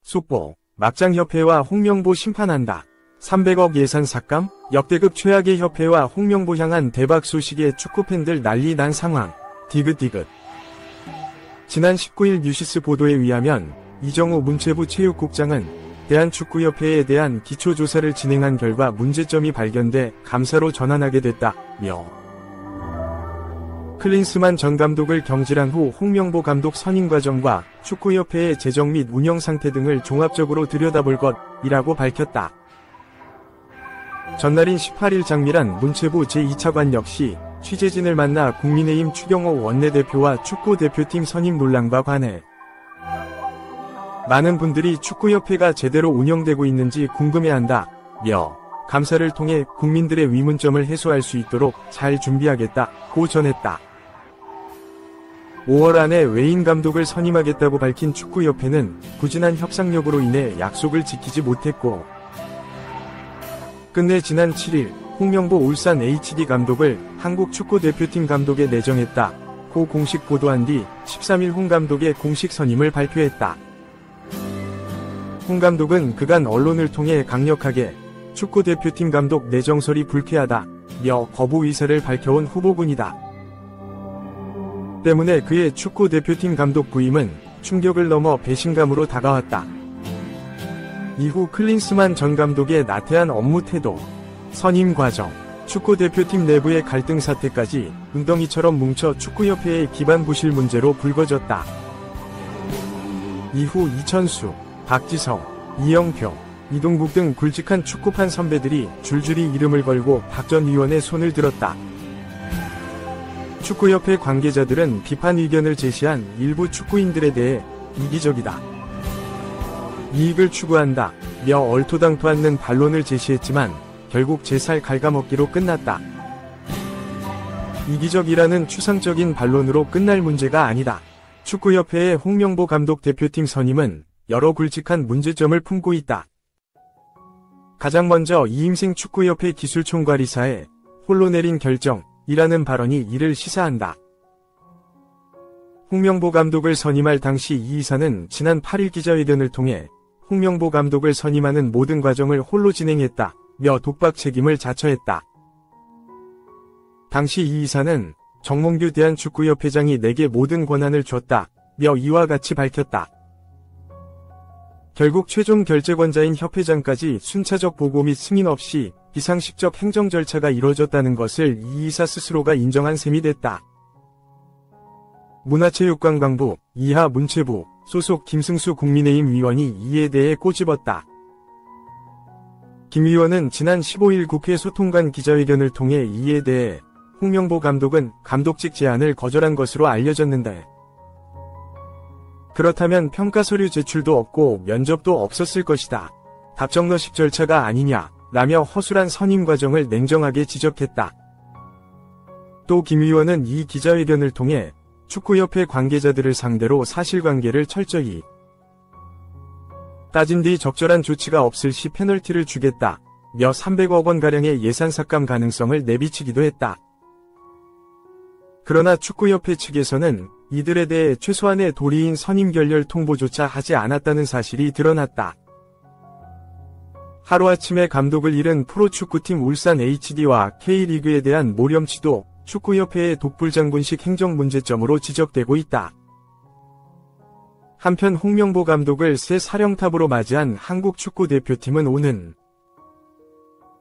속보, 막장협회와 홍명보 심판한다. 300억 예산 삭감? 역대급 최악의 협회와 홍명보 향한 대박 소식에 축구팬들 난리 난 상황. 디귿디귿. 지난 19일 뉴시스 보도에 의하면 이정우 문체부 체육국장은 대한축구협회에 대한 기초조사를 진행한 결과 문제점이 발견돼 감사로 전환하게 됐다며 클린스만 전 감독을 경질한 후 홍명보 감독 선임 과정과 축구협회의 재정 및 운영 상태 등을 종합적으로 들여다볼 것이라고 밝혔다. 전날인 18일 장미란 문체부 제2차관 역시 취재진을 만나 국민의힘 추경호 원내대표와 축구대표팀 선임 논란과 관해 많은 분들이 축구협회가 제대로 운영되고 있는지 궁금해한다며 감사를 통해 국민들의 의문점을 해소할 수 있도록 잘 준비하겠다고 전했다. 5월 안에 외인 감독을 선임하겠다고 밝힌 축구협회는 부진한 협상력으로 인해 약속을 지키지 못했고 끝내 지난 7일 홍명보 울산 HD 감독을 한국 축구대표팀 감독에 내정했다고 공식 보도한 뒤 13일 홍 감독의 공식 선임을 발표했다. 홍 감독은 그간 언론을 통해 강력하게 축구대표팀 감독 내정설이 불쾌하다며 거부 의사를 밝혀온 후보군이다. 때문에 그의 축구대표팀 감독 부임은 충격을 넘어 배신감으로 다가왔다. 이후 클린스만 전 감독의 나태한 업무 태도, 선임 과정, 축구대표팀 내부의 갈등 사태까지 웅덩이처럼 뭉쳐 축구협회의 기반 부실 문제로 불거졌다. 이후 이천수, 박지성, 이영표, 이동국 등 굵직한 축구판 선배들이 줄줄이 이름을 걸고 박 전 위원의 손을 들었다. 축구협회 관계자들은 비판 의견을 제시한 일부 축구인들에 대해 이기적이다, 이익을 추구한다며 얼토당토 않는 반론을 제시했지만 결국 제 살 갉아먹기로 끝났다. 이기적이라는 추상적인 반론으로 끝날 문제가 아니다. 축구협회의 홍명보 감독 대표팀 선임은 여러 굵직한 문제점을 품고 있다. 가장 먼저 이임생 축구협회 기술총괄이사에 홀로 내린 결정이라는 발언이 이를 시사한다. 홍명보 감독을 선임할 당시 이 이사는 지난 8일 기자회견을 통해 홍명보 감독을 선임하는 모든 과정을 홀로 진행했다며 독박 책임을 자처했다. 당시 이 이사는 정몽규 대한축구협회장이 내게 모든 권한을 줬다며 이와 같이 밝혔다. 결국 최종 결재권자인 협회장까지 순차적 보고 및 승인 없이 비상식적 행정 절차가 이뤄졌다는 것을 이 이사 스스로가 인정한 셈이 됐다. 문화체육관광부, 이하 문체부 소속 김승수 국민의힘 위원이 이에 대해 꼬집었다. 김 의원은 지난 15일 국회 소통관 기자회견을 통해 이에 대해 홍명보 감독은 감독직 제안을 거절한 것으로 알려졌는데 그렇다면 평가 서류 제출도 없고 면접도 없었을 것이다. 답정너식 절차가 아니냐라며 허술한 선임 과정을 냉정하게 지적했다. 또 김 의원은 이 기자회견을 통해 축구협회 관계자들을 상대로 사실관계를 철저히 따진 뒤 적절한 조치가 없을 시 페널티를 주겠다며 300억 원가량의 예산 삭감 가능성을 내비치기도 했다. 그러나 축구협회 측에서는 이들에 대해 최소한의 도리인 선임 결렬 통보조차 하지 않았다는 사실이 드러났다. 하루아침에 감독을 잃은 프로축구팀 울산 HD와 K리그에 대한 모렴치도 축구협회의 독불장군식 행정 문제점으로 지적되고 있다. 한편 홍명보 감독을 새 사령탑으로 맞이한 한국 축구대표팀은 오는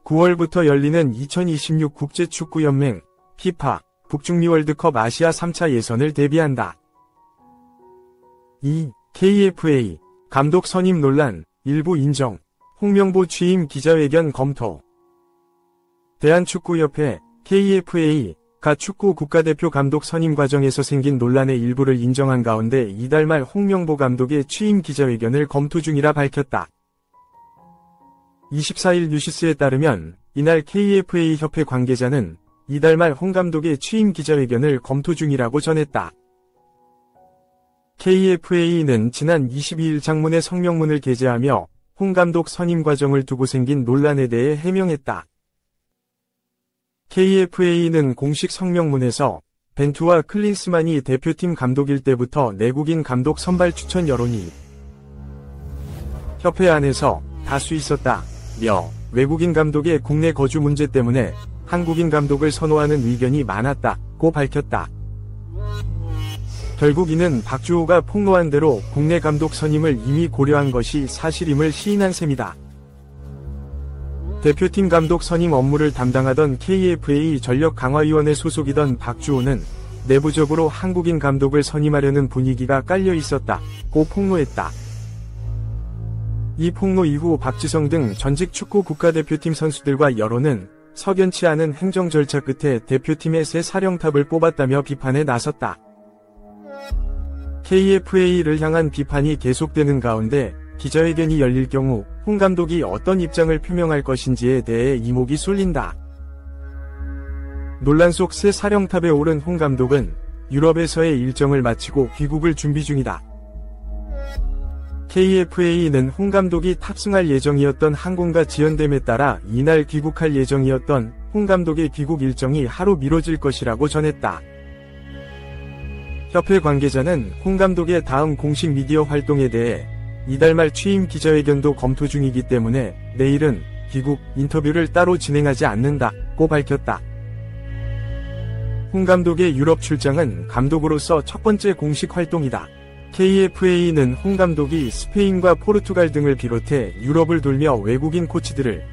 9월부터 열리는 2026 국제축구연맹 FIFA 북중미 월드컵 아시아 3차 예선을 대비한다. 2. KFA 감독 선임 논란 일부 인정. 홍명보 취임 기자회견 검토. 대한축구협회 KFA가 축구 국가대표 감독 선임 과정에서 생긴 논란의 일부를 인정한 가운데 이달 말 홍명보 감독의 취임 기자회견을 검토 중이라 밝혔다. 24일 뉴시스에 따르면 이날 KFA 협회 관계자는 이달 말 홍 감독의 취임 기자회견을 검토 중이라고 전했다. KFA는 지난 22일 장문의 성명문을 게재하며 홍 감독 선임 과정을 두고 생긴 논란에 대해 해명했다. KFA는 공식 성명문에서 벤투와 클린스만이 대표팀 감독일 때부터 내국인 감독 선발 추천 여론이 협회 안에서 다수 있었다며 외국인 감독의 국내 거주 문제 때문에 한국인 감독을 선호하는 의견이 많았다고 밝혔다. 결국 이는 박주호가 폭로한 대로 국내 감독 선임을 이미 고려한 것이 사실임을 시인한 셈이다. 대표팀 감독 선임 업무를 담당하던 KFA 전력강화위원회 소속이던 박주호는 내부적으로 한국인 감독을 선임하려는 분위기가 깔려 있었다고 폭로했다. 이 폭로 이후 박지성 등 전직 축구 국가대표팀 선수들과 여론은 석연치 않은 행정 절차 끝에 대표팀의 새 사령탑을 뽑았다며 비판에 나섰다. KFA를 향한 비판이 계속되는 가운데 기자회견이 열릴 경우 홍 감독이 어떤 입장을 표명할 것인지에 대해 이목이 쏠린다. 논란 속 새 사령탑에 오른 홍 감독은 유럽에서의 일정을 마치고 귀국을 준비 중이다. KFA는 홍 감독이 탑승할 예정이었던 항공과 지연됨에 따라 이날 귀국할 예정이었던 홍 감독의 귀국 일정이 하루 미뤄질 것이라고 전했다. 협회 관계자는 홍 감독의 다음 공식 미디어 활동에 대해 이달 말 취임 기자회견도 검토 중이기 때문에 내일은 귀국 인터뷰를 따로 진행하지 않는다고 밝혔다. 홍 감독의 유럽 출장은 감독으로서 첫 번째 공식 활동이다. KFA는 홍 감독이 스페인과 포르투갈 등을 비롯해 유럽을 돌며 외국인 코치들을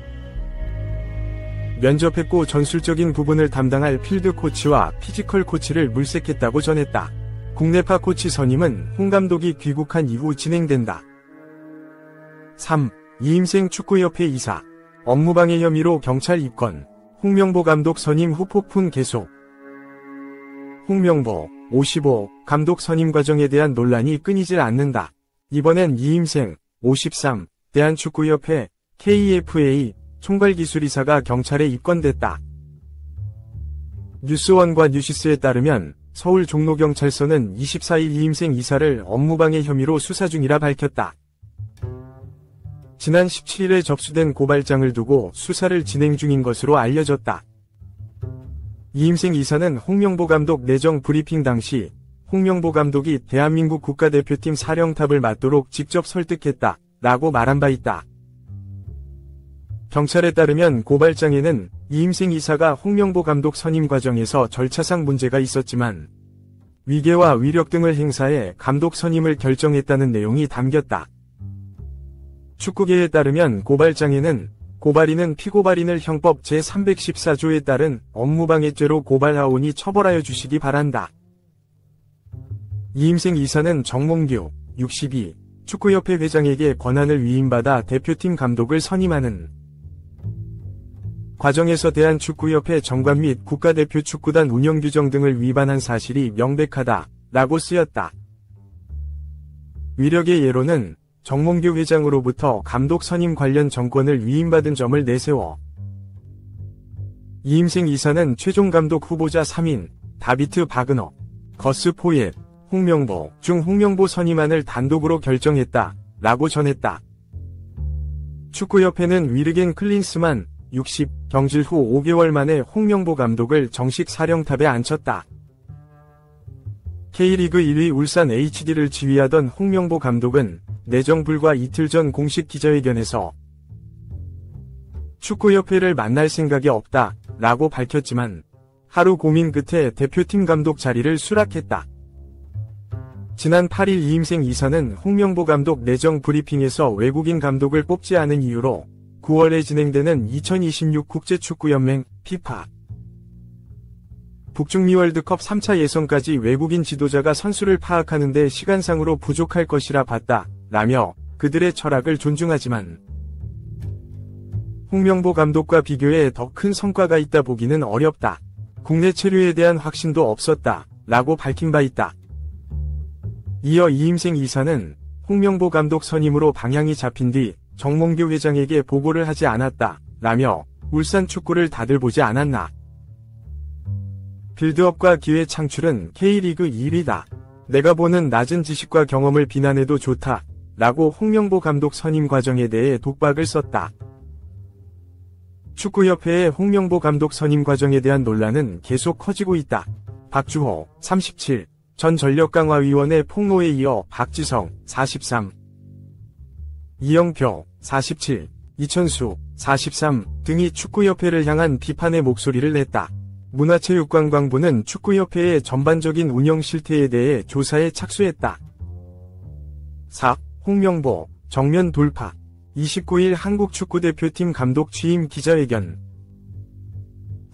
면접했고 전술적인 부분을 담당할 필드 코치와 피지컬 코치를 물색했다고 전했다. 국내파 코치 선임은 홍 감독이 귀국한 이후 진행된다. 3. 이임생 축구협회 이사 업무방해 혐의로 경찰 입건 홍명보 감독 선임 후 폭풍 계속. 홍명보 55 감독 선임 과정에 대한 논란이 끊이질 않는다. 이번엔 이임생 53 대한축구협회 KFA 총괄기술이사가 경찰에 입건됐다. 뉴스원과 뉴시스에 따르면 서울 종로경찰서는 24일 이임생 이사를 업무방해 혐의로 수사 중이라 밝혔다. 지난 17일에 접수된 고발장을 두고 수사를 진행 중인 것으로 알려졌다. 이임생 이사는 홍명보 감독 내정 브리핑 당시 홍명보 감독이 대한민국 국가대표팀 사령탑을 맡도록 직접 설득했다 라고 말한 바 있다. 경찰에 따르면 고발장에는 이임생 이사가 홍명보 감독 선임 과정에서 절차상 문제가 있었지만 위계와 위력 등을 행사해 감독 선임을 결정했다는 내용이 담겼다. 축구계에 따르면 고발장에는 고발인은 피고발인을 형법 제314조에 따른 업무방해죄로 고발하오니 처벌하여 주시기 바란다. 이임생 이사는 정몽규 62 축구협회 회장에게 권한을 위임받아 대표팀 감독을 선임하는 과정에서 대한축구협회 정관 및 국가대표 축구단 운영규정 등을 위반한 사실이 명백하다 라고 쓰였다. 위력의 예로는 정몽규 회장으로부터 감독 선임 관련 정권을 위임받은 점을 내세워 이임생 이사는 최종 감독 후보자 3인 다비트 바그너, 거스 포옙, 홍명보 중 홍명보 선임안을 단독으로 결정했다 라고 전했다. 축구협회는 위르겐 클린스만 60 경질 후 5개월 만에 홍명보 감독을 정식 사령탑에 앉혔다. K리그 1위 울산 HD를 지휘하던 홍명보 감독은 내정 불과 이틀 전 공식 기자회견에서 축구협회를 만날 생각이 없다 라고 밝혔지만 하루 고민 끝에 대표팀 감독 자리를 수락했다. 지난 8일 이임생 이사는 홍명보 감독 내정 브리핑에서 외국인 감독을 뽑지 않은 이유로 9월에 진행되는 2026 국제축구연맹 FIFA 북중미 월드컵 3차 예선까지 외국인 지도자가 선수를 파악하는 데 시간상으로 부족할 것이라 봤다 라며 그들의 철학을 존중하지만 홍명보 감독과 비교해 더 큰 성과가 있다 보기는 어렵다. 국내 체류에 대한 확신도 없었다 라고 밝힌 바 있다. 이어 이임생 이사는 홍명보 감독 선임으로 방향이 잡힌 뒤 정몽규 회장에게 보고를 하지 않았다 라며 울산 축구를 다들 보지 않았나. 빌드업과 기회 창출은 K리그 1위다. 내가 보는 낮은 지식과 경험을 비난해도 좋다 라고 홍명보 감독 선임 과정에 대해 독박을 썼다. 축구협회의 홍명보 감독 선임 과정에 대한 논란은 계속 커지고 있다. 박주호 37, 전 전력강화위원회 폭로에 이어 박지성 43, 이영표 47, 이천수 43 등이 축구협회를 향한 비판의 목소리를 냈다. 문화체육관광부는 축구협회의 전반적인 운영 실태에 대해 조사에 착수했다. 4. 홍명보 정면 돌파 29일 한국축구대표팀 감독 취임 기자회견.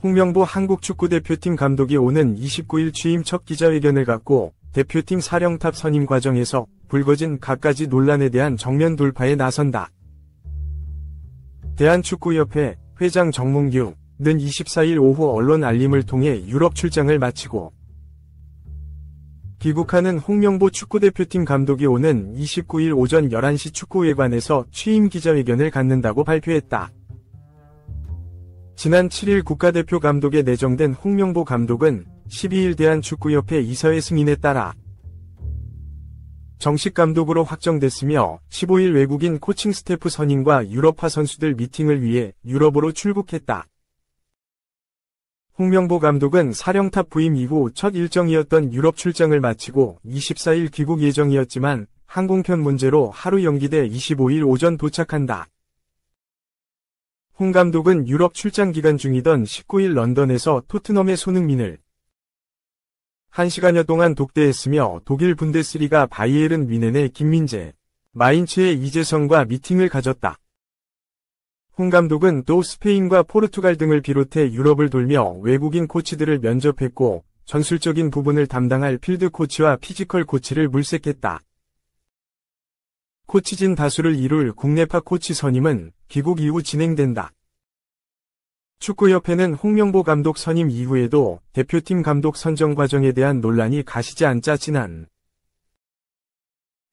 홍명보 한국축구대표팀 감독이 오는 29일 취임 첫 기자회견을 갖고 대표팀 사령탑 선임 과정에서 불거진 갖가지 논란에 대한 정면 돌파에 나선다. 대한축구협회 회장 정몽규는 24일 오후 언론 알림을 통해 유럽 출장을 마치고 귀국하는 홍명보 축구대표팀 감독이 오는 29일 오전 11시 축구회관에서 취임 기자회견을 갖는다고 발표했다. 지난 7일 국가대표 감독에 내정된 홍명보 감독은 12일 대한축구협회 이사회 승인에 따라 정식 감독으로 확정됐으며 15일 외국인 코칭 스태프 선임과 유럽파 선수들 미팅을 위해 유럽으로 출국했다. 홍명보 감독은 사령탑 부임 이후 첫 일정이었던 유럽 출장을 마치고 24일 귀국 예정이었지만 항공편 문제로 하루 연기돼 25일 오전 도착한다. 홍 감독은 유럽 출장 기간 중이던 19일 런던에서 토트넘의 손흥민을 1시간여 동안 독대했으며 독일 분데스리가 바이에른 뮌헨의 김민재, 마인츠의 이재성과 미팅을 가졌다. 홍 감독은 또 스페인과 포르투갈 등을 비롯해 유럽을 돌며 외국인 코치들을 면접했고 전술적인 부분을 담당할 필드 코치와 피지컬 코치를 물색했다. 코치진 다수를 이룰 국내파 코치 선임은 귀국 이후 진행된다. 축구협회는 홍명보 감독 선임 이후에도 대표팀 감독 선정 과정에 대한 논란이 가시지 않자 지난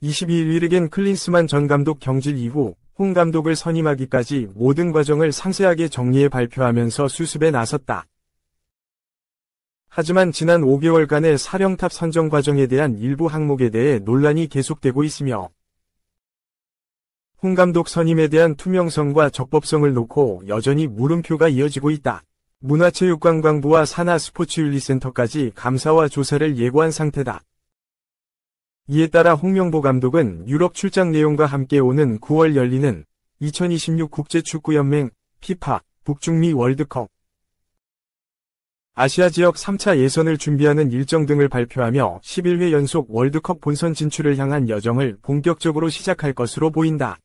22일 위르겐 클린스만 전 감독 경질 이후 홍 감독을 선임하기까지 모든 과정을 상세하게 정리해 발표하면서 수습에 나섰다. 하지만 지난 5개월간의 사령탑 선정 과정에 대한 일부 항목에 대해 논란이 계속되고 있으며 홍 감독 선임에 대한 투명성과 적법성을 놓고 여전히 물음표가 이어지고 있다. 문화체육관광부와 산하스포츠윤리센터까지 감사와 조사를 예고한 상태다. 이에 따라 홍명보 감독은 유럽 출장 내용과 함께 오는 9월 열리는 2026 국제축구연맹 피파 북중미 월드컵 아시아 지역 3차 예선을 준비하는 일정 등을 발표하며 11회 연속 월드컵 본선 진출을 향한 여정을 본격적으로 시작할 것으로 보인다.